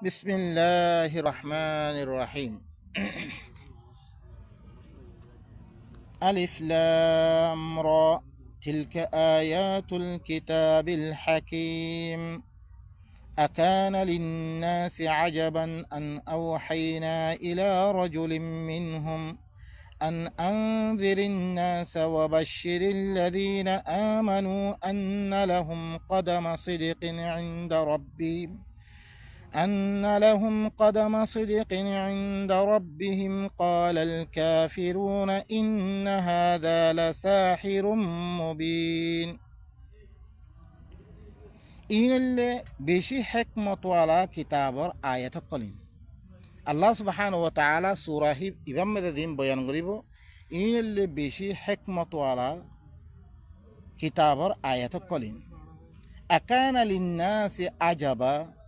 بسم الله الرحمن الرحيم. ألف لام را تلك آيات الكتاب الحكيم أكان للناس عجبا أن أوحينا إلى رجل منهم أن أنذر الناس وبشر الذين آمنوا أن لهم قدم صدق عند ربهم قال الكافرون إن هذا لساحر مبين. إنله بشي حكمة على كتابر آية قليل الله سبحانه وتعالى سورة إبام مددين بيان غريبو إنله بشي حكمة على كتابر آية قليل أكان للناس عجبا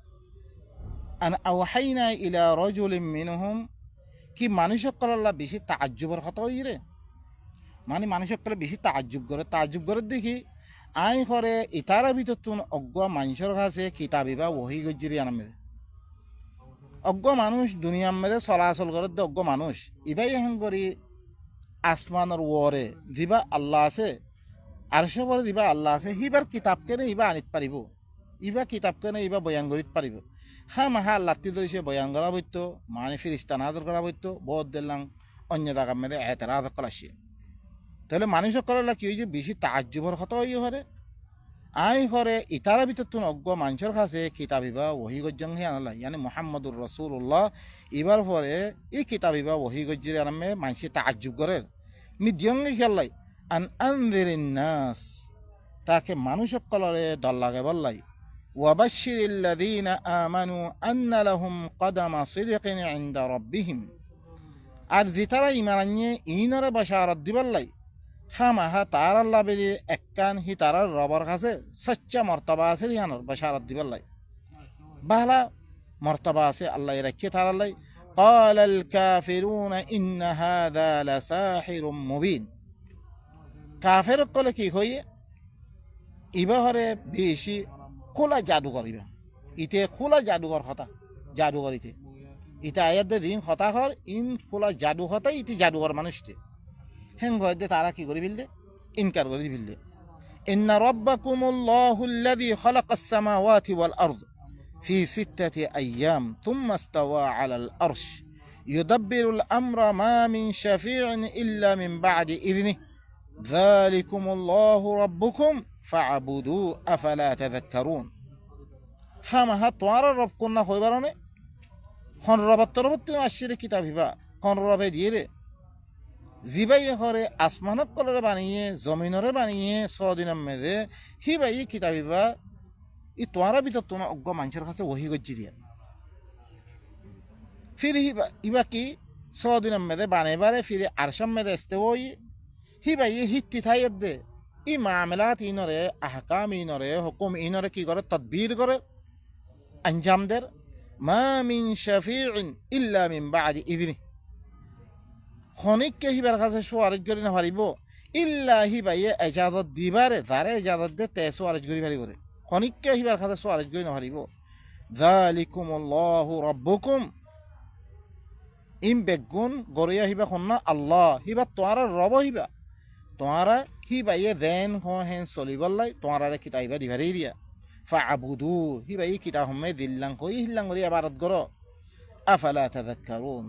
أن أوحينا إلى رجل منهم কি মানুষ সকলের বেশি তাজ্জুবের কথা হইরে মানে মানুষ সকলে বেশি তাজ্জুব করে দেখি আই করে ইতারা ভিতর তুন অজ্ঞ মানুষের কাছে কিতাবি বা ওহি গজ্জিরি আনামে অজ্ঞ মানুষ দুনিয়ার মধ্যে চলাচল করে অজ্ঞ মানুষ ইবাই এখন করি আসমানের ওরে দিবা আল্লাহ আছে আর সবরে দিবা আল্লাহ আছে হিবার কিতাব কেনে ইবা আনিত পারিব ইবা কিতাব কেনে ইবা বয়ান করিত পারিব মাহা লাত্তি ধরেছে বয়ান করা বইতো মানে ফিরিস্তান আদর করা বইতো বহুত দিলাম অন্য জায়গার মধ্যে এতেরা আদর করা আসে তাহলে মানুষ সকলের কি হয়েছে বেশি তাজ্জুবর কথা হইয়া হরে আই হরে ইতারা ভিতর তুন অজ্ঞ মানুষের কাছে কিতাবিবা ওহি গজ্জং হে আনলা ইয়ানি মুহাম্মদুর রাসূলুল্লাহ এবার পরে এই কিতাবিবা ওহি গজ্জির আনামে মানুষ তাজ্জুব করে মিডিয়ঙ্গে খেললাই আনজিরিন নাস তাকে মানুষ সকলরে দল লাগে বললাই وبشر الذين آمنوا أن لهم قدم صدق عند ربهم আর যেতারা ইমান আনিয়ে ইনরে বশারত দিবাল্লাই খামাহা তার আল্লাহ বেরি এককান হি তারার রবর কাছে সচ্চা মর্তবা আছে রিহানোর বশারত দিবাল্লাই বাহলা মর্তবা আছে আল্লাহ রাখিয়ে তার আল্লাহ قال الكافرون إن هذا لساحر مبين কাফের কলে কি হইয়ে ইবাহরে বেশি খোলা জাদুঘর ইবা ইতে খোলা জাদুঘর হতা জাদুঘর ইতে আয়াত দিন হতা হর ইন খোলা জাদু হতা ইতি জাদুঘর মানুষতে হেং দে তারা কি করে ফেললে ইনকার করে ফেললে ইন্না রাব্বাকুমুল্লাহুল্লাযী খালাকাস সামাওয়াতি ওয়াল আরদ ফি সিত্তাতি আইয়াম থুম্মা ইসতাওয়া আলাল আরশ ইউদাব্বিরুল আমরা মা মিন শাফি'in ইল্লা মিন বা'দি ইযনিহি যালিকুমুল্লাহু রাব্বুকুম ফা'বুদু আফালা তাযাক্কারুন খামাহা তোমার রব কোনা হইবারনে খন রবার তরবতে আসছে কিতাবিবা খন রবে দিয়ে রে জিবাই হরে আসমানত কলরে বানিয়ে জমিনরে বানিয়ে সদিনের মেঝে হিবাই কিতাবিবা ই তোমার ভিতর তোমার অজ্ঞ মানুষের কাছে ওহি গজ্জি দিয়া ফির ইবা কি সদিনের মেঝে বানেবারে ফিরে আরশাম মেঝে আসতে ওই হিবাই হিত্তি থাইয়ের দে ই মামলাত ইনরে আহকাম ইনরে হুকুম ইনরে কি করে তদবির করে আঞ্জাম দের মা মিন শাফি'in ইল্লা মিন বা'দি ইযনিহি খনিককে হিবার কাছে সুয়ারিশ করি না পারিব ইল্লা হিবাইয়ে ইজাজত দিবারে যারে ইজাজত দে তে সুয়ারিশ করি পারিব রে খনিককে হিবার কাছে সুয়ারিশ করি না পারিব যালিকুমুল্লাহু রাব্বুকুম ইম বেগুন গরিয়া হিবা খন্না আল্লাহ হিবা তোয়ারা রব হিবা তোয়ারা হিবাইয়ে দেন হেন চলিবল্লাই তোয়ারারে কিতাইবা দিবারেই দিয়া ফা'বুদু হিবাই কিতা হমে দিল্লাং কই হিল্লাং করি আবারত গর আফালা তাযাক্কারুন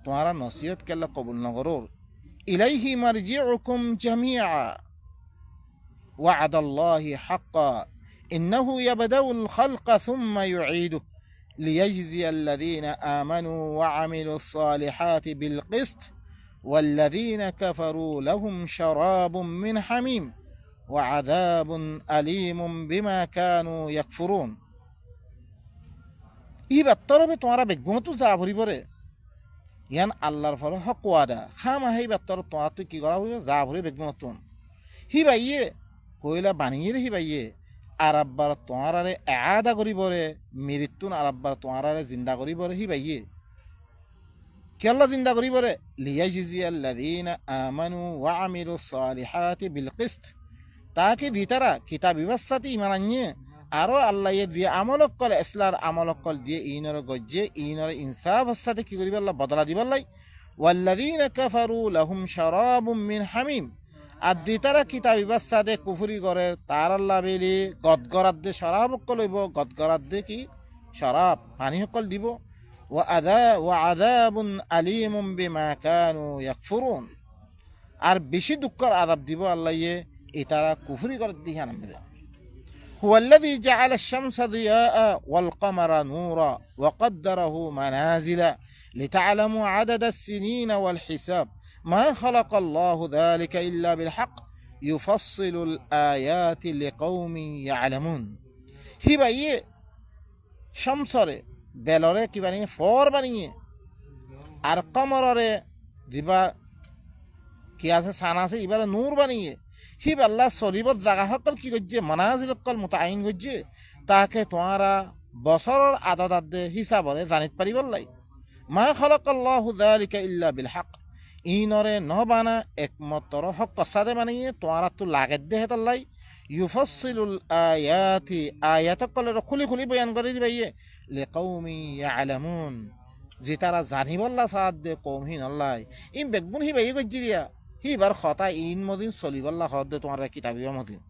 তোয়ারা নসিহত কেল্লা কবুল নগরর ইলাইহি মারজিউকুম জামিআ ওয়া'দাল্লাহি হাক্কা ইন্নাহু ইয়াবদাউল খালকা সুম্মা ইউঈদুহু লিয়াজজিয়াল্লাযীনা আমানু ওয়া আমিলুস সালিহাতি বিল কিসত والذين كفروا لهم شراب من حميم وعذاب أليم بما كانوا يكفرون ইবার তরবে তোমারা বেগুন তো যা ভরি পরে ইয়ান আল্লাহর ফলে হক ওয়াদা খামা হেইবার তর তোমার তুই কি করা হইবে যা ভরি বেগুন তুন হিবাইয়ে কইলা বানিয়ে রে হিবাইয়ে আরাব্বার তোমারারে আদা করি পরে মৃত্যুন আরাব্বার তোমারারে জিন্দা করি পরে হিবাইয়ে কেল্লা জিন্দা করি পরে লিয়াজজিয়াল্লাযীনা আমানু ওয়া আমিলুস সালিহাতি বিল কিসত তাকে দিতারা কিতাব বিবাসাতি ইমান আনিয়ে আরো আল্লাহ দিয়ে আমলক কল ইসলার আমলক কল দিয়ে ইনর গজ্জে ইনর ইনসাফ সাথে কি করিব আল্লাহ বদলা দিব আল্লাহ ওয়াল্লাযীনা কাফারু লাহুম শারাবুম মিন হামিম আর দিতারা কিতাব ইবাসাদে কুফরি করে তার আল্লাহ বেলি গদগরাত দে শরাব কল হইব গদগরাত দে কি শরাব পানি সকল দিব ওয়া আযাবুন আলীমুম বিমা কানু ইয়াকফুরুন আর বেশি দুঃখের আযাব দিব আল্লাহ এটারা কুফরি করে দিয়ে আনবে هو الذي جعل الشمس ضياء والقمر نورا وقدره منازل لتعلموا عدد السنين والحساب ما خلق الله ذلك إلا بالحق يفصل الآيات لقوم يعلمون هي بأي شمسره বেলরে কি বানিয়ে ফর বানিয়ে আর কমরে দিবা কি আছে সান আছে এবারে নূর বানিয়ে হিব আল্লাহ সরিবত জাগা সকল কি করছে মানাজিল সকল মোতায়েন করছে তাকে তোমারা বছরের আদত হিসাবরে জানিত পারিব লাই মা খালাকাল্লাহু যালিকা ইল্লা বিল হক ইনরে নবানা একমাত্র হক কসাদে বানিয়ে তোমারা তো লাগে দে হেতলাই ইউফাসসিলুল আয়াতি আয়াত কলের খুলি খুলি বয়ান করে দিবাইয়ে লিকাউমি ইয়ালামুন যে তারা জানিবল্লা সাদ দে কৌমহীন আল্লাহ ইম বেগুন হি বাই গজ্জি দিয়া হি বার খতা ইন মদিন সলিবল্লা হদ দে তোমার কিতাবিয়া মদিন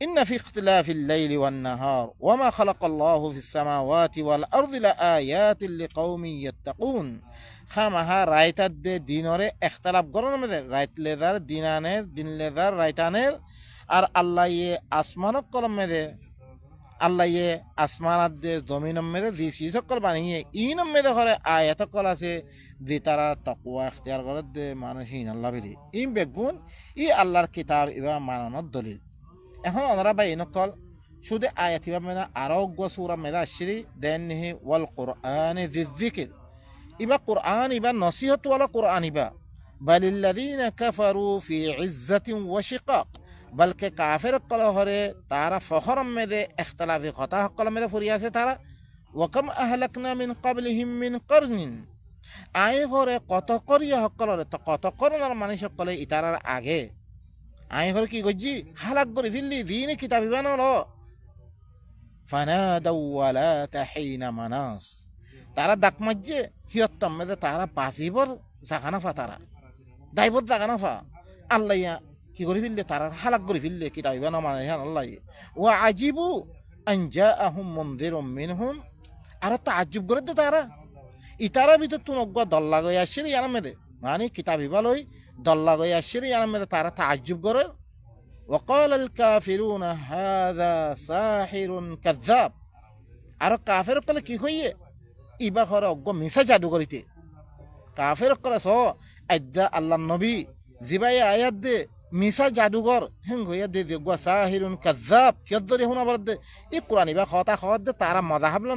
ইন্না ফি ইখতিলাফিল লাইলি ওয়ান নাহার ওয়া মা খালাকাল্লাহু ফিস সামাওয়াতি ওয়াল আরদি লাআয়াতিন লিকাউমি ইয়াত্তাকুন খামাহা রাইতাদ দে দিনরে ইখতিলাফ গরন মধ্যে রাইত লেদার দিনানের দিন লেদার রাইতানের আর আল্লাহ আসমানক কলম মেদে আল্লাহ আসমানাত দে জমিন মেদে দি সকল বানিয়ে ইন মেদে করে আয়াত কল আছে যে তারা তাকওয়া ইখতিয়ার করে দে মানুষহীন আল্লাহ বিলি ইম বেগুন ই আল্লাহর কিতাব ইবা মানানোর দলিল এখন ওনারা বা ইনকল শুধু আয়াত ইবা মেদা আরো সূরা মেদা আসরি দেন নিহি ওয়াল কুরআনি যিযিকির ইবা কুরআন ইবা নসিহত ওয়ালা কুরআন ইবা বালিল্লাযীনা কাফারু ফি ইজ্জাতিন ওয়া শিকাক বলকে কাফের কল হরে তারা ফখরম মেদে ইখতিলাফি কথা কল মেদে ফুরিয়াছে তারা ওয়াকাম আহলাকনা মিন ক্বাবলিহিম মিন করনিন আই হরে কত করিয়া হকলরে তো কত করনার মানুষ সকলে ইতারার আগে আই হরে কি গজ্জি হালাক করে ফিল্লি দিনে কিতাবি বানালো ফানাদাউ ওয়ালা তাহিনা মানাস তারা দাকমাজ্জে হিয়ত্তম মেদে তারা বাজিবর জাগানা ফা তারা দাইবত জাগানা ফা আল্লাহ কি করে ফেললে তারা হালাক করে ফেললে কিতাবি বানা মানে আল্লাহ ওয়া আজিবু আন জাআহুম মুনযিরুম মিনহুম আর তাআজ্জুব করে দে তারা ইতারা ভিতর তুন অজ্ঞ দল্লা গই আসছে রে ইয়ার মেদে মানে কিতাবি বালই দল্লা গই আসছে রে ইয়ার মেদে তারা তাআজ্জুব করে وقال الكافرون هذا ساحر كذاب আর কাফের কলে কি হইয়ে ইবা করে অজ্ঞ মিছা জাদু করিতে কাফের কলে স আদ্দা আল্লাহ নবী জিবাই আয়াত দে মিছা জাদুঘর হেং হইয়া দে গো সাহিরুন কাযাব কিয়দরে হুনা বলদে ই কোরআন ইবা কথা খত দে তারা মজা হাবলা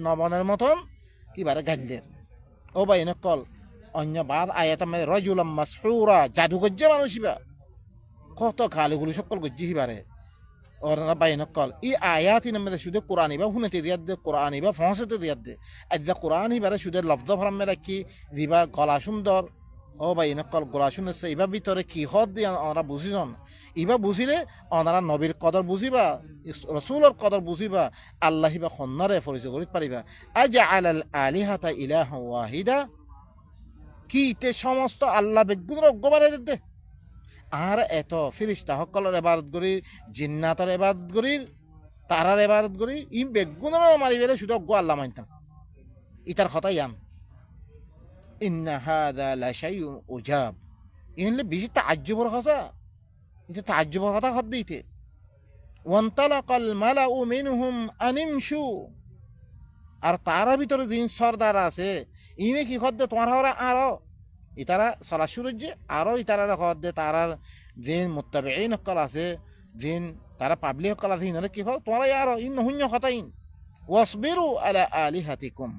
নবানের মতন কিবারে গাইলে ও ভাই নকল অন্য বাদ আয়াত মে রাজুলাম মাসহুরা জাদু গজ্জে মানুষিবা কত গালিগুলি সকল গজ্জি হিবারে ওরা ভাই নকল ই আয়াত ইন মে শুধু কোরআন ইবা হুনেতে দিয়াত দে কোরআন ইবা ফসতে দিয়াত দে আজ্জা কোরআন ইবারে শুধু লফজ ফরাম মে রাখি দিবা গলা সুন্দর ও ভাই নকল গলা শুনেছে ইবা ভিতরে কি হদ দিয়ে আমরা বুঝিছন ইবা বুঝিলে ওনারা নবীর কদর বুঝিবা রসুলের কদর বুঝিবা আল্লাহ ইবা খন্নরে পরিচয় করিতে পারিবা আজআল আল আলিহাতা ইলাহা ওয়াহিদা কি তে সমস্ত আল্লাহ বেগুনের অজ্ঞবারে দে আর এত ফিরিস্তা সকলের ইবাদত করি জিন্নাতের ইবাদত করি তারার ইবাদত করি ই বেগুনের মারি বেলে শুধু অজ্ঞ আল্লাহ মানতাম ইতার কথাই আম ইন্না হাযা লাশাইউন উজাব ইনলে বেশি তাজ্জুবের কথা এটা তাজ্জুবের কথা হদ দিতে ওয়ান্তালাকাল মালাউ মিনহুম আনিমশু আর তারা ভিতরে দিন সরদার আছে ইনে কি হদ দে তোমার হরা আরো ইতারা সলা সুরজ্জে আরো ইতারা হদ দে তারার দিন মুত্তাবিঈন কল আছে দিন তারা পাবলিক কল আছে ইনরে কি হল তোমার আরো ইন হুন্য কথাইন ওয়াসবিরু আলা আলিহাতিকুম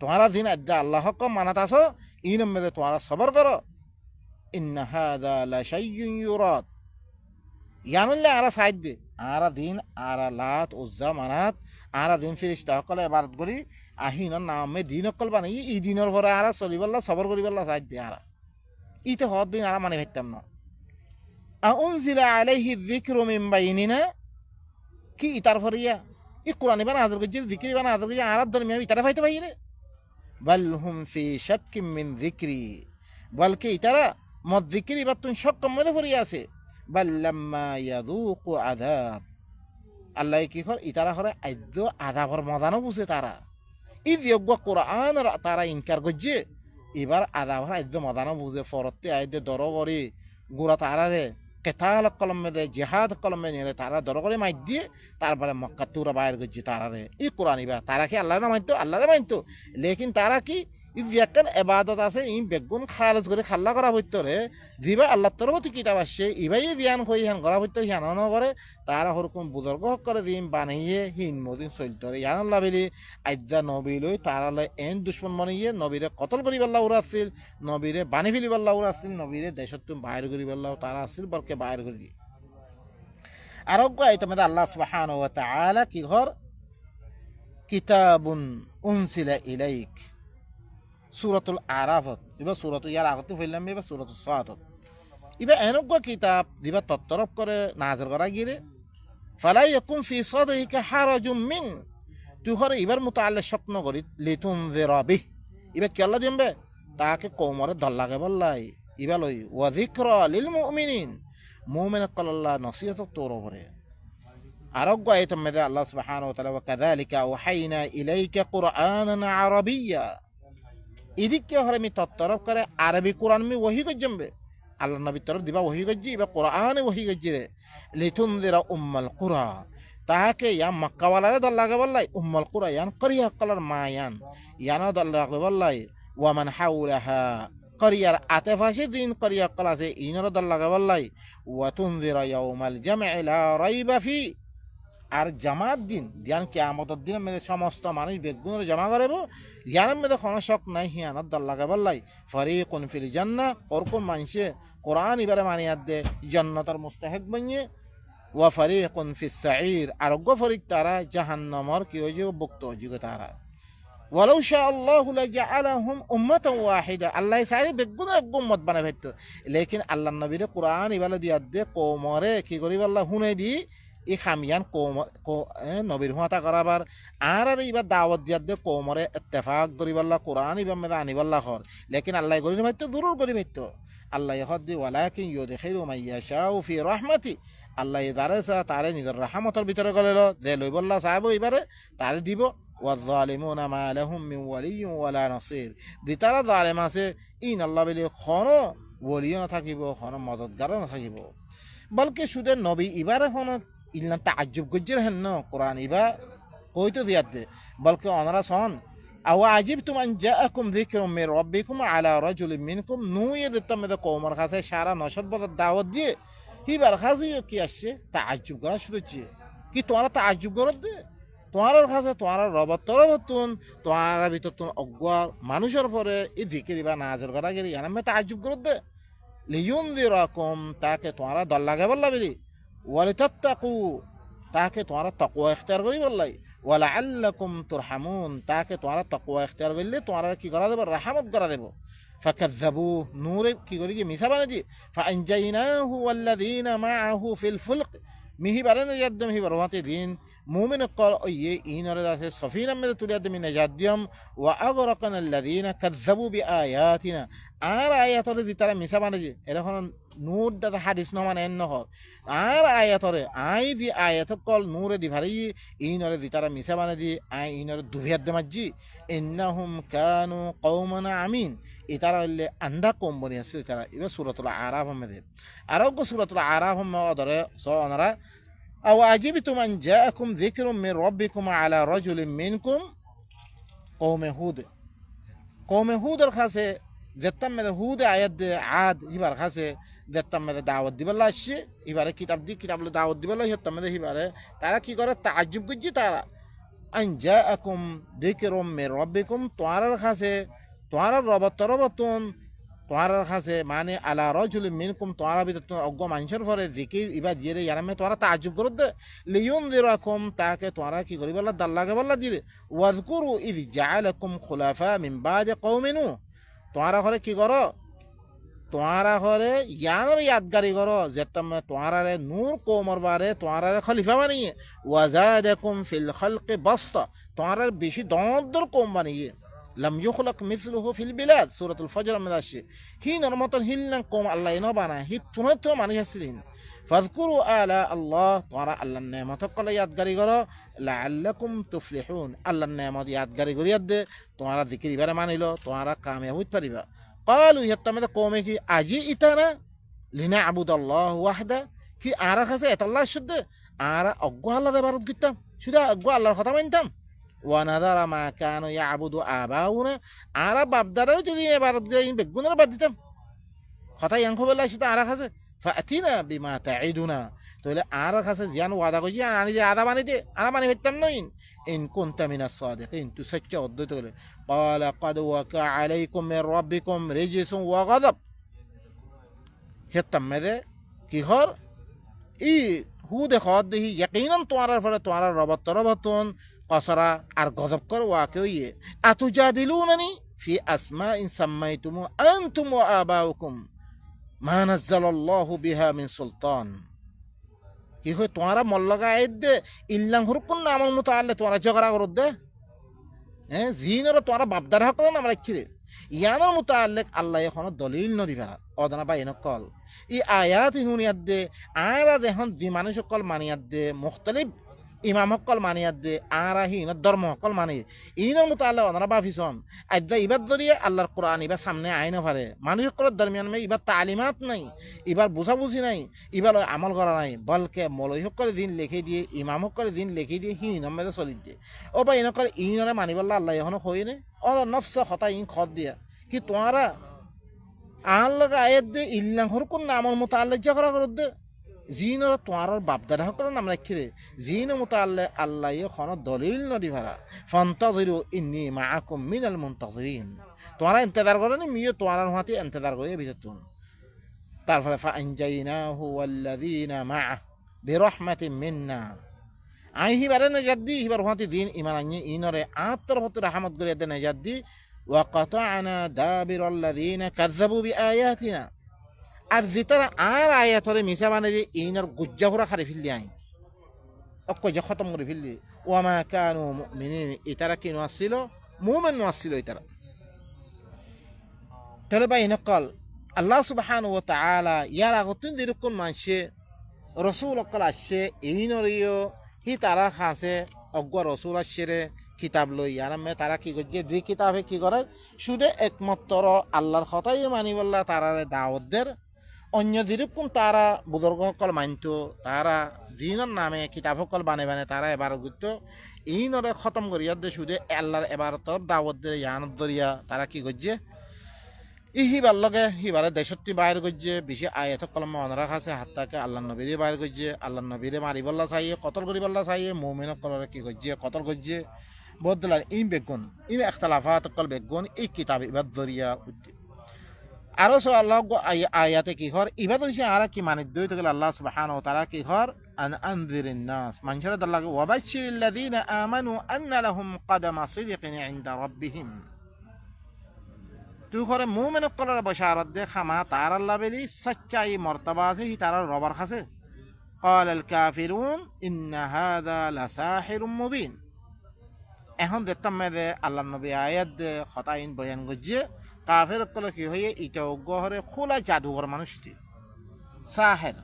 তোমারা দিন আজ্জা আল্লাহ কম মানাত আসো ইন মেদে তোমারা সবর করো ইন্না হাযা লাশাইউন ইউরাদ ইয়ানুল্লাহ আরা সাইদ দে আরা দিন আরা লাত উজ্জা মানাত আরা দিন ফিরিস্তা সকলে ইবাদত করি আহিনের নামে দিন অকল বানাই ই দিনের পরে আরা চলিবল্লা সবর করিবল্লা সাইদ দে আরা ইতে হদ দিন আরা মানে ভাবতাম না আউনজিলা আলাইহি যিকরু মিন বাইনিনা কি ইতার ফরিয়া ই কোরআন ইবান হাজার করছি জিকির ইবান হাজার করছি আর ধর্মী আমি ইতারা ফাইতে পাই রে বাল হুম ফি শাক্কিম মিন যিকরি বলকে ইতারা মদ জিকির ইবার তুমি সক্ষম মধ্যে ফরিয়া আছে বাল লাম্মা ইয়াযুকু আযাব আল্লাহ কি কর ইতারা করে আদ্য আযাবর মজানো বুঝে তারা ই যোগ্য কোরআন তারা ইনকার করছে এবার আযাবর আদ্য মজানো বুঝে ফরতে আদ্য দর করে গুড়া তারারে কেতাল কলমে দে জেহাদ কলমে নিয়ে তারা দর করে মাইর দিয়ে তারপরে মক্কা তুরা বাইর করছে তারারে ই কোরআন ইবা তারা কি আল্লাহ না মানতো আল্লাহরে মানতো লেকিন তারা কি ইয়াকান ইবাদত আছে ই বেগুন খারজ করে খাল্লা করা হইতো রে দিবা আল্লাহর তরফ থেকে কিতাব আসছে ইবাই জ্ঞান হই হ্যান করা হইতো হ্যান ন করে তারা হরকম বুজুর্গ করে দিন বানিয়ে হিন মদিন চলতো রে ইয়ান আল্লাহ বিলি আজ্জা নবী লই তারা লয় এন দুশ্মন বানিয়ে নবীরে কতল করি আল্লাহ উরা আছিল নবীরে বানি ফেলি আল্লাহ উরা আছিল নবীরে দেশত তুমি বাইর করি আল্লাহ তারা আছিল বলকে বাইর করে দি আরোগ্য আইতমে আল্লাহ সুবহানাহু ওয়া তাআলা কি ঘর কিতাবুন উনসিলা ইলাইক সূরাতুল আরাফত এবার সূরাতু ইয়ার আগতে ফেললাম এবার সূরাতু সাদ এবার এনেক কিতাব দিবা তত্তরফ করে নাজর করা গিয়ে ফালা ইয়াকুম ফি সাদরিকা হারাজুম মিন তুই ঘরে এবার মুতাআল্লিক স্বপ্ন করি লিতুনযিরা বিহ এবার কি আল্লাহ দিবে তাকে কওমরে দল্লাগে বললাই এবার লই ওয়া যিকরা লিল মুমিনিন মুমিন আল্লাহ নসিহত তোর উপরে আরোগ্য আয়াতের মধ্যে আল্লাহ সুবহানাহু ওয়া তাআলা ওয়া কাযালিকা ওয়াহাইনা ইলাইকা কুরআনান আরাবিয়্যা এদিকে হরে আমি তত্তরফ করে আরবি কোরআন মি ওহি গজ্জমবে আল্লাহ নবী তরফ দিবা ওহি গজ্জি এবার কোরআনে ওহি গজ্জি রে লিতুনযিরা উম্মাল কুরা তাকে ইয়া মক্কাওয়ালারে দল্লাগে বললাই উম্মাল কুরা ইয়ান করিয়া কলার মায়ান ইয়ানা দল্লাগে বললাই ওয়া মান হাওলাহা করিয়ার আতেফাসি দিন করিয়া কলাসে ইনর দল্লাগে বললাই ওয়া তুনযিরা ইয়াউমাল জাম'i লা রাইবা ফি আর জামাত দিন জ্ঞান কিয়ামতের দিনের মধ্যে সমস্ত মানুষ বেগুনের জমা করব জ্ঞানের মধ্যে কোনো শক নাই হিয়ানত দল্লাগে বললাই ফরিকুন ফিল জান্নাহ কোরকুন মানুষে কোরআন এবারে মানিয়াত দে জান্নাতের মুস্তাহিক বনিয়ে ওয়া ফরিকুন ফিস সাঈর আরোগ্য ফরিক তারা জাহান্নামর কি হয়ে যাবে ভুক্ত হয়ে তারা ওয়ালাউ শা আল্লাহু লাজআলাহুম উম্মাতান ওয়াহিদা আল্লাহ সারি বেগুনের এক উম্মত বানাই ফেলতো লেকিন আল্লাহর নবীরে কোরআন এবারে দিয়া দে কোমরে কি করিব আল্লাহ হুনে দি এই খামিয়ান নবীর হুঁতা করাবার আর এবার দাওয়াত দিয়ার দিয়ে কোমরে ইত্তেফাক করিবাল্লা কোরআন এবার মেদা আনিবাল্লা হর লেকিন আল্লাহ করি ভাইতো দূর করি ভাইতো আল্লাহ হদ্দি ওয়ালাকিন ইউদখিলু মান ইয়াশাউ ফি রাহমাতি আল্লাহ দারে তারে নিজের রাহমতের ভিতরে গলেল যে লইবল্লা চাইব এবারে তারে দিব ওয়াজ-যালিমুনা মা লাহুম মিন ওয়ালিয়্যিন ওয়ালা নাসির দিতারা জালেম আছে ইন আল্লাহ বলি কোনো ওলিও না থাকিব কোনো মদতগারও না থাকিব বলকে শুধু নবী এবারে কোনো ইল্লা তাজ্জুব গজ্জের হেন কোরআন ইবা কইতো দিয়াতে বলকে অনারা সন আও আজিবতুম আন জাআকুম যিকরুম মির রাব্বিকুম আলা রাজুলিন মিনকুম নুয়ে দিতাম মে কওমর কাছে সারা নশত বছর দাওয়াত দিয়ে হিবার কাছে কি আসছে তাজ্জুব করা শুরু হচ্ছে কি তোমরা তাজ্জুব করো দে তোমার কাছে তোমার রবত তরবতুন তোমার ভিতর তুমি অজ্ঞার মানুষের পরে এই জিকির বা নাজর করা গেলে ইয়ানামে তাজ্জুব করো দে লিয়ুনযিরাকুম তাকে তোমার দল্লাগে বললা বলি ওয়ালিতাত্তাকু তাকে তোমার তাকওয়া ইখতিয়ার করি বললাই ওয়ালাআল্লাকুম তুরহামুন তাকে তোমার তাকওয়া ইখতিয়ার করলে তোমার কি করা দেব রহমত করা দেব ফাকাযযাবু নূরে কি করি মিছা বানাই দি ফাআনজাইনাহু ওয়াল্লাযীনা মাআহু ফিল ফুলক মিহি বারানে যাদম হি বরওয়াতে দিন মুমিন কল ইয়ে ইনরে দাসে সফিনা মে তুলিয়া দমি নাজাত দিয়াম ওয়া আগরাকনা আল্লাযীনা কাযযাবু বিআয়াতিনা আর আয়াতরে দিতারা মিছা বানাই দি এরকম নূর দাদা হাদিস নমান এন নহর আর আয়াতরে আই দি আয়াত কল নূরে দি ভারি ইনরে দি তারা মিছা বানাই দি আই ইনরে দুভিয়াত দে মাজি ইন্নাহুম কানু কওমান আমিন ইতারা হইলে আন্ধা কম বনি আছে তারা এবার সূরাতুল আরাফ মধ্যে আরোগ্য সূরাতুল আরাফ মধ্যে সো ওনারা আও আজিবতুম আন জাআকুম যিকরুম মির রাব্বিকুম আলা রাজুলিন মিনকুম কওমে হুদের কাছে যেতাম মধ্যে হুদ আয়াত আদ ইবার কাছে যেতাম মধ্যে দাওয়াত দিবেলা আসছে এবারে কিতাব দাওয়াত দিবেলা হতাম মধ্যে এবারে তারা কি করে তাজ্জুব করছে তারা আন জাআকুম যিকরুম মির রাব্বিকুম তোমার কাছে তোমার রবতন তোমার কাছে মানে আলা রাজুলিন মিনকুম তোমার ভিতর অজ্ঞ মানুষের পরে জিকির ইবা দিয়ে ইয়ারামে তোমরা তাজ্জুব করো দে লিয়ুনযিরাকুম তাকে তোমরা কি করি বললা দাল্লাগে বললা দিলে ওয়াজকুরু ইয জাআলাকুম খুলাফা মিন বাদি কওমি নূহ তোমরা করে কি করো তোমারা করে ইয়ানোর ইয়াদগারি করো যে তুমি তোমারারে নূর কোমর বারে তোমারারে খলিফা বানিয়ে ওয়াজাদাকুম ফিল খালকি বাসতা তোমারার বেশি দর কম বানিয়ে লাম ইউখলাক মিসলুহু ফিল বিলাদ সূরাতুল ফজর মধ্যে আসে হিনর মতন হিলনা কম আল্লাহ এনো বানায় হি তোমার তো মানুষ আসলেন ফাযকুরু আলা আল্লাহ তোমারা আল্লাহর নেমত কলে ইয়াদগারি করো লাআল্লাকুম তুফলিহুন আল্লাহর নেমত ইয়াদগারি করিয়া দে তোমারা জিকির ইবারে মানিলো তোমারা কামিয়াব হইতে পারিবা قالوا يتمد قومي كي أجي إتانا لنعبد الله وحده كي آرا خسي الله شد آرا أقوى الله ربارد قدام شده أقوى الله ختم انتم ونظر ما كانوا يعبد آباؤنا آرا بابدارو جدين عبارت قدام بقونا ربادتم خطا ينخو بالله شده آرا خسي فأتينا بما تعيدنا تقول آرا خسي زيان وعدا قجي أنا دي آدا باني دي أنا باني فتم نوين إن كنت من الصادقين تسجى الدتول قال قد وقع عليكم من ربكم رجس وغضب هتم ماذا كيهر إي هو ده خاد ده يقينا توارر فر توارر ربطون قصرا أر غضب كر واقعية أتجادلونني في أسماء سميتم أنتم وآباؤكم ما نزل الله بها من سلطان কি হয় তোমারা মল্লগা এদে ইল্লাং হুরকুন নামল মুতাআল্লা তোমারা ঝগড়া করো দে হ্যাঁ জিনর তোমারা বাপদার হক না আমরা কিরে ইয়ানোর মুতাআল্লিক আল্লাহ এখন দলিল নদিবা অদনা বাই নকল ই আয়াত হুনিয়াত দে আরা দেখন দি মানুষ সকল মানিয়াত দে মুখতালিফ ইমাম সকল মানিয়াত দে আরা হিন ধর্ম সকল মানি ইনর মুতাআল্লা অদনা বাফিসন আদা ইবাদ দরিয়া আল্লাহর কোরআন ইবা সামনে আইন পারে মানুষ সকল দরমিয়ান মে ইবা তালিমাত নাই ইবার বুঝাবুঝি নাই ইবার আমল করা নাই বলকে মলয় সকল দিন লিখে দিয়ে ইমাম সকল দিন লিখে দিয়ে হিন মেদে চলি দিয়ে ও বা ইনকল ইনরে মানিবাল্লা আল্লাহ এখন হইনে ও নফস হতা ইন খত দিয়া কি তোমারা আল্লাহ আয়াত দে ইল্লাং হরকুন নামল মুতাআল্লা ঝগড়া করো দে জিনর তোমার বাপদাদা সকল নাম রাখিরে জিন মুতাআল্লা আল্লাহ এখন দলিল নদী ভাড়া ফান্তাযিরু ইন্নী মাআকুম মিনাল মুনতাযিরিন তোমরা ইন্তজার করো নি মিও তোমার হাতে ইন্তজার করে ভিতর তুমি তারপরে ফাআনজাইনাহু ওয়াল্লাযিনা মাআ বিরহমাতিন মিন্না আই হিবারে নাজাত দি হিবার হাতে দিন ঈমান আনি ইনরে আত্মর হতে রহমত করে দে নাজাত দি ওয়া কাতা'না দাবিরাল্লাযিনা কাযাবু বিআয়াতিনা আর যেতারা আর আয়াতরে মিছা বানাই ইনর গুজ্জাহুরা খারে ফেললি আই অক্কই যে খতম করে ফেললি ওয়ামা কানু মুমিনিন ইতারা কি নছিল মুমিন নছিল ইতারা তাহলে ভাই নকল আল্লাহ সুবহানাহু ওয়া তাআলা ইয়ার আগতুন দিরকুন মানছে রাসূল অকল আসছে ইনরিও হি তারা খাসে অজ্ঞ রাসূল আসছে কিতাব লই আরামে তারা কি করছে দুই কিতাবে কি করে শুধু একমাত্র আল্লাহর কথাই মানিবল্লাহ তারারে দাওয়াত দের অন্য যেরকম তারা বুজুর্গ সকল মানত তারা দিনের নামে কিতাব সকল বানে তারা এবার গুরুত্ব এই নরে খতম করিয়া দে শুধু আল্লাহর এবার তরফ দাওয়াত দে ইয়ানত দরিয়া তারা কি করছে ই হিবার লগে হিবারে দেশত্তি বাইর করছে বেশি আয়াত কলম মনে রাখা আছে হাত্তাকে আল্লাহ নবীরে বাইর করছে আল্লাহ নবীরে মারিবল্লা চাইয়ে কতল করিবল্লা চাইয়ে মুমিন সকলরে কি করছে কতল করছে বদলা এই বেগুন ইন ইখতিলাফাত কল বেগুন এই কিতাব ইবাদ দরিয়া আরো সো আল্লাহ আয়াতে কি হর ইবাদ হইছে আর কি মানে দুই থেকে আল্লাহ সুবহানাহু ওয়া তাআলা কি হর আন আনযিরিন নাস মানুষের দল্লাহ ওয়া বাশশিরিল লাযিনা আমানু আন্না লাহুম কদমা সিদকিন ইনদা রাব্বিহিম তুই করে মুমিন কলর বশারত দে খামা তার আল্লাহ বেলি সচ্চাই মর্তবা আছে হি তার রবার খাসে قال الكافرون ان هذا لساحر مبين এখন দেখতাম মেদে আল্লাহ নবী আয়াত দে খতাইন বয়ান গজ্জে কাফের কল কি হয়ে ইটা গহরে খোলা জাদুঘর মানুষটি সাহের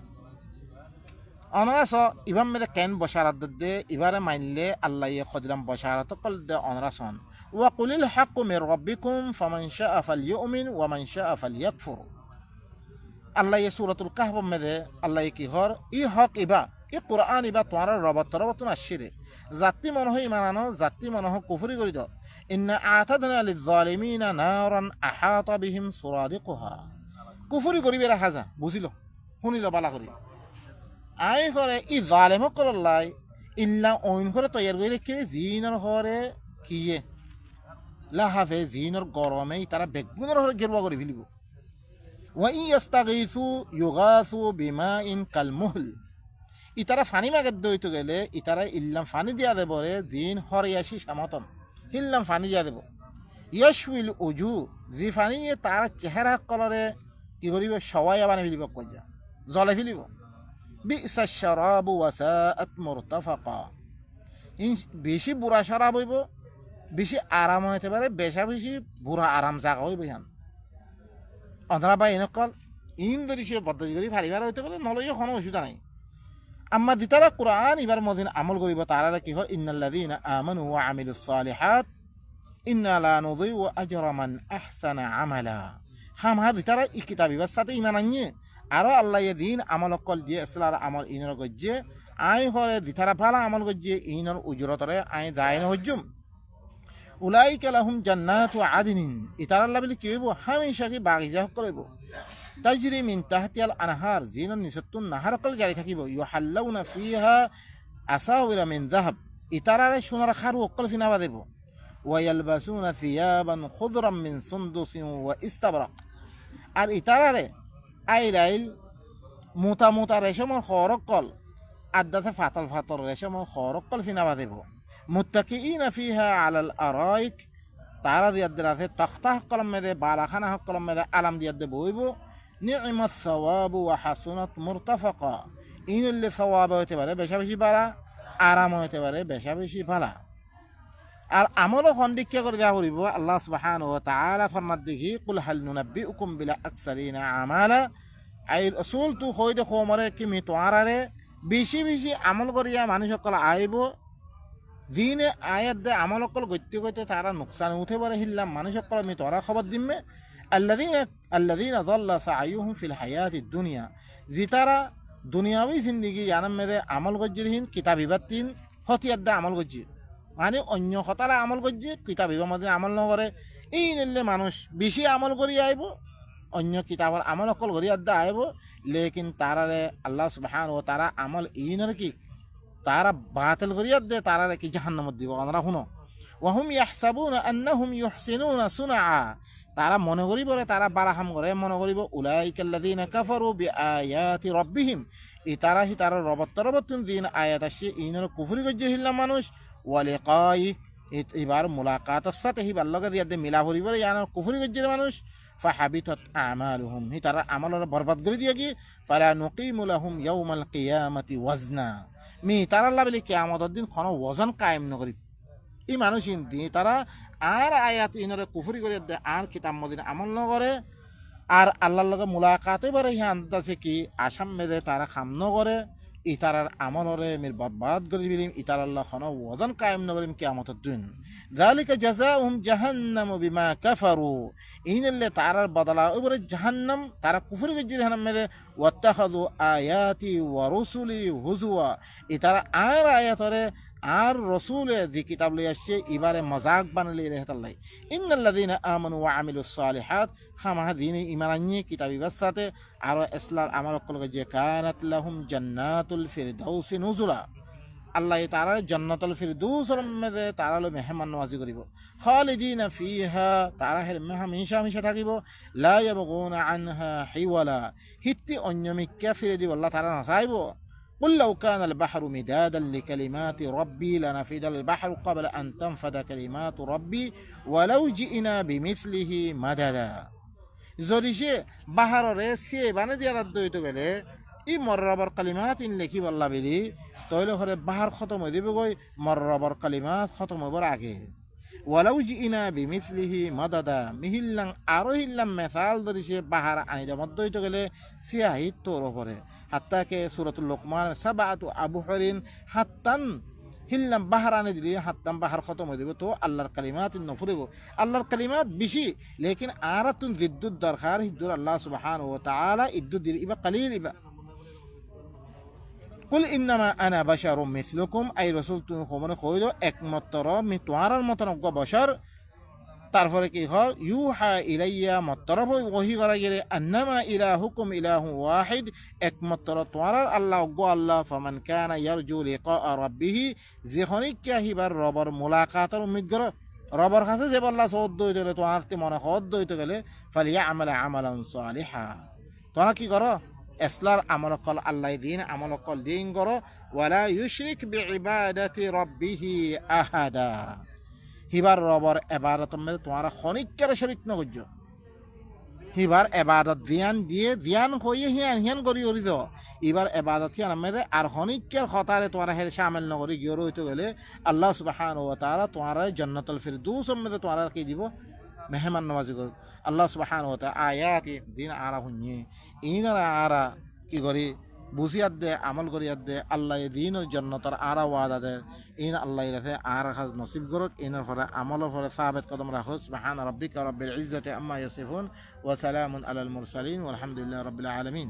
অনরাস ইবাম মেদে কেন বশারত দে ইবারে মাইনলে আল্লাহ খজরাম বশারত কল দে অনরাসন ওয়াকুলিল হাক্কু মির রাব্বিকুম ফামান শাআ ফালইউমিন ওয়ামান শাআ ফালইয়াকফুর আল্লাহ সূরাতুল কাহফ মেদে আল্লাহ কি হর ই হক ইবা ই কোরআন ইবা তোমার রবতন আসিরে জাতি মনে হয় ইমানানো জাতি মনে হয় কুফরি করি দ ইন্না আতাদনা লিয-যালিমিনা নারান আহাতা বিহিম সুরাদিকুহা কুফরি করিবে রাখা যা বুঝিল শুনিল বালা করি আই করে ই জালেম করল্লাই ইল্লা ওইন করে তৈয়ার করে রেখে জিনর হরে কিয়ে লাহাফে জিনর গরমে তারা বেগুনের হরে গেরুয়া করে ফেলিব ওয়া ইয়াস্তাগীসু ইউগাসু বিমাইন কালমুহল ইতারা ফানি মাগে দইতে গেলে ইতারা ইল্লাম ফানি দিয়া দেব রে দিন হরিয়াশি সামতন ইল্লাম ফানি দিয়া দেব ইয়াশউইল উজু জি ফানি তার চেহারা কলরে কি করিব সবাই বানাই ফেলিব কইয়া জলে ফেলিব বিসা শারাবু ওয়াসাআত মুরতাফাকা বেশি বুড়া শরাব হইব বেশি আরাম হইতে পারে বেশি বুড়া আরাম জায়গা হইব ইহান অন্ধরা বা এনেকল ইন যদি সে পদ্ধতি করি ফারিবার হইতে গেলে নলইও কোনো অসুবিধা নাই আম্মা দিতারা কোরআন এবার মদিন আমল করিব তারা কি হয় ইন্নাল্লাযীনা আমানু ওয়া আমিলুস সালিহাত ইন্না লা নুযিউ আজরা মান আহসানা আমালা খামহা দিতারা এই কিতাব এবার সাথে ঈমান আনিয়ে আর আল্লাহ দিন আমল কল দিয়ে ইসলার আমল ইনর গজ্জে আই হরে দিতারা ভালো আমল গজ্জে ইনর উজরতরে আই দায়ন হজ্জুম উলাইকা লাহুম জান্নাতু আদনিন ইতারাল্লাহ বলি কি হইব হামেশা কি বাগিজা করব তাজরি মিন তাহতিয়াল আনহার জিনন নিসতুন নাহার কল জারি থাকিব ইউহাল্লাউনা ফিহা আসাওিরা মিন যাহাব ইতারারে সোনার খারু অকল ফিনাবা দেব ওয়ায়ালবাসুনা থিয়াবান খুদরাম মিন সুনদুসিন ওয়া ইস্তাবরাক আর ইতারারে আইরাইল মোটা মোটা রেশমর খরকল আদাতে ফাতল ফাতল রেশমর খরকল ফিনাবা দেব মুত্তাকিইনা ফিহা আলাল আরাইক তারা দিয়াদ্রাতে তখতা কলম মেদে বালাখানা কলম মেদে আলাম দিয়াদ্দে বইব নি'মাস সাওয়াবু ওয়া হাসুনাত মুরতাফাকা ইনলে সওয়াব হইতে পারে বেশি বালা আরাম হইতে পারে বেশি ভালা আর আমলও খন্ডিক্য করে দেওয়া বলিব আল্লাহ সুবহানাহু ওয়া তাআলা ফরমাত দেখি কুল হাল নুনাব্বিউকুম বিল আকসারিনা আমালা আই রাসূল তু হইতে খোমরে কি মি তোয়ারারে বেশি আমল করিয়া মানুষ সকল আইব দিনে আয়াত দে আমল সকল গত্যে তারা নুকসান উঠে পারে হিল্লাম মানুষ সকল মি তোরা খবর দিমে আল্লাযীনা যাল্লা সাআয়ুহুম ফিল হায়াতিদ দুনিয়া জিতারা দুনিয়াবি জিন্দেগি জানাম মেদে আমল গজ্জিরহীন কিতাব ইবাতিন হতিয়াদ দে আমল গজ্জি মানে অন্য হতারা আমল করছে কিতাব মধ্যে আমল নকরে এই নিলে মানুষ বেশি আমল করি আইব অন্য কিতাবের আমল অকল করি আদা আইব লেকিন তারারে আল্লাহ সুবহানাহু ওয়া তাআলা আমল ইনর কি তারা বাতিল করি আদে তারারে কি জাহান্নামত দিব আমরা শুনো ওয়াহুম ইয়াহসাবুনা আন্নাহুম ইউহসিনুনা সুনআ তারা মনে করি বলে তারা বালাহাম করে মনে করিব উলাইকাল্লাযীনা কাফারু বিআয়াতি রাব্বিহিম ই তারা হি তারা রবত্তরবতুন দিন আয়াত আসে ইনর কুফরি করছে হিল্লা মানুষ ওয়ালিকাই এবার মুলাকাতের সাথে হি বাল্লকে দিয়ে মিলা ভরিব ইয়ানোর কুফরি গজ্জের মানুষ ফাহাবিতাত আমালুহুম হি তারা আমলরা বরবাদ করে দিয়ে কি ফালা নুকিমু লাহুম ইয়াউমাল কিয়ামাতি ওয়াজনা মি তারা আল্লাহ বলি কিয়ামতের দিন কোনো ওজন কায়েম নকরি এই মানুষ ইনদি তারা আর আয়াত ইনরে কুফরি করে দে আর কিতাব মদিনা আমল নকরে আর আল্লাহর লগে মুলাকাতে বারে হি আন্দাজে কি আসাম মেদে তারা খাম নকরে ইতারার আমলরে মির বরবাদ করে দিলিম ইতার আল্লাহ খানো ওয়াদান কায়েম নকরিম কিয়ামতের দিন যালিকা জাযাউহুম জাহান্নাম বিমা কাফারু ইনলে তারার বদলা ওরে জাহান্নাম তারা কুফরি গজ্জি জাহান্নাম মেদে ওয়াত্তাখাযু আয়াতি ওয়া রুসুলি হুজুয়া ইতারা আর আয়াতরে আর রসুলে যে কিতাব লই আসছে এবারে মজাক বানালি রেহতাল্লাই ইন্নাল্লাযীনা আমানু ওয়া আমিলুস সালিহাত খামাহা দিনে ঈমান আনিয়ে কিতাব ইবার সাথে আর ইসলার আমল কলকে যে কানাত লাহুম জান্নাতুল ফিরদাউস নুজুলা আল্লাহ তাআলা জান্নাতুল ফিরদাউসের মধ্যে তাআলা মেহমান নওয়াজি করিব খালিদিনা ফিহা তারা হের হামেশা থাকিব লা ইয়াবগুনা আনহা হিওয়ালা হিত্তি অন্যমিক্কা ফিরে দিব আল্লাহ তাআলা নাসাইব قل لو كان البحر مدادا لكلمات ربي لنفد البحر قبل أن تنفد كلمات ربي ولو جئنا بمثله مددا زوريشي بحر رسي بانا ديالا دويتو গেলে ই মররবর কালিমাত ইন লেখি বল্লা বেলি তইলে হরে বাহার খতম হই দিবে কই মররবর কালিমাত খতম হবার আগে ওয়ালাউ জিনা বিমিসলিহি মাদাদা মিহিল্লাং আরো হিল্লাম মেসাল ধরিছে বাহার আনি দে মধ্য হইতে গেলে সিয়াহিত তোর উপরে হাত্তাকে সূরাতুল লোকমান সাবাতু আবহরিন হাত্তান হিল্লাম বাহার আনি দিলে হাত্তাম বাহার খতম হয়ে দেবে তো আল্লাহর কালিমাত নফুরিব আল্লাহর কালিমাত বেশি লেকিন আরাতুন জিদ্দুদ দরকার হিদ্দুর আল্লাহ সুবহানাহু ওয়া তাআলা ইদ্দুদ ইবা কালিল ইবা কুল ইন্নামা আনা বাশারুম মিসলুকুম আই রাসূল তুমি খবরে কইলো একমাত্র মি তোয়ারার মতন বশর তারপরে কি হয় ইউহা ইলাইয়া মতরফ ওহি করা গেলে আন্নামা ইলাহুকুম ইলাহু ওয়াহিদ একমাত্র তোয়ারার আল্লাহ গো আল্লাহ ফামান কানা ইয়ারজু লিকা রাব্বিহি যেখনিক আহিবার রবর মুলাকাতের উম্মিদ করে রবর কাছে যে আল্লাহ সদ দইতে গেলে তোয়ার তে মনে হদ দইতে গেলে ফালিয়ামাল আমালান সালিহা তোরা কি করো এসলার আমল কল আল্লাহ দিন আমল কল দিন করো ওয়ালা ইউশরিক বিইবাদাতি রাব্বিহি আহাদা হিবার রবর ইবাদত মে তোমরা খনিকের শরীক ন করছো হিবার এবাদত ধ্যান দিয়ে ধ্যান হইয়ে হিয়ান হিয়ান করি করি তো এবার এবাদত হিয়ান আমাদের আর হনিকের হতারে তোমার হের শামিল নগরী গিয়ে হইতে গেলে আল্লাহ সুবহানাহু ওয়া তাআলা তোমার জান্নাতুল ফিরদৌস মধ্যে তোমার কি দিব মেহমান নওয়াজি কর আল্লাহ সুবহানাহু ওয়া তাআলা আয়াত দিন আরা হুনি ইনারা আরা কি করি বুঝিয়াত দে আমল করিয়াত দে আল্লাহ দিন জান্নাতের আরা ওয়াদা দে ইন আল্লাহ রাখে আর খাজ নসিব করক ইনার ফলে আমলের ফলে সাবিত কদম রাখো সুবহান রাব্বিকা রাব্বিল ইজ্জাতি আম্মা ইয়াসিফুন ওয়া সালামুন আলাল মুরসালিন ওয়ালহামদুলিল্লাহি রাব্বিল আলামিন